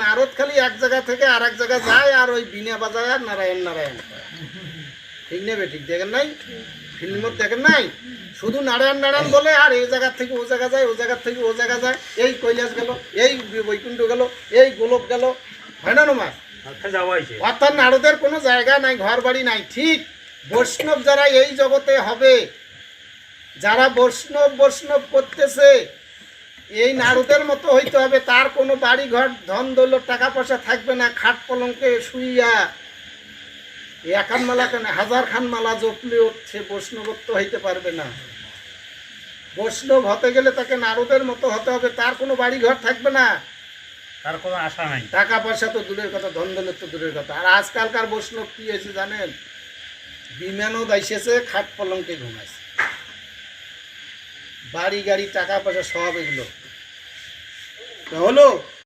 নারদ খালি এক জায়গা থেকে আর এক জায়গায় যায় আর ওই বিনা বাজায় আর নারায়ণ নারায়ণ করে। ঠিক নেবে ঠিক দেখেন নাই, ফিল্মত দেখেন নাই, শুধু নারায়ণ নারায়ণ বলে আর এই জায়গা থেকে ও জায়গা যায়, ও জায়গা থেকে ও জায়গা যায়, এই কৈলাস গেল, এই বৈকুণ্ঠ গেল, এই গোলক গেল, হয় না নমাজ? অর্থাৎ নারদের কোনো জায়গা নাই, ঘর বাড়ি নাই। ঠিক বৈষ্ণব যারা এই জগতে হবে, যারা বৈষ্ণব করতেছে, এই নারদের মতো হইতে হবে। তার কোনো বাড়ি ঘর ধন দৌলত টাকা পয়সা থাকবে না, খাট পলঙ্কে শুইয়া একান মালা কেন হাজার খান মালা জপলেও সে বৈষ্ণবত্ব হইতে পারবে না। বৈষ্ণব হতে গেলে তাকে নারদের মতো হতে হবে, তার কোনো বাড়ি ঘর থাকবে না, তার কোনো আশা নাই, টাকা পয়সা তো দূরের কথা, ধন দৌলত তো দূরের কথা। আর আজকালকার বৈষ্ণব কি হয়েছে জানেন? বিমানও দাইসেছে, খাট পলঙ্কে ঘুমাইছে, বাড়ি গাড়ি টাকা পয়সা সব এগুলো হলো।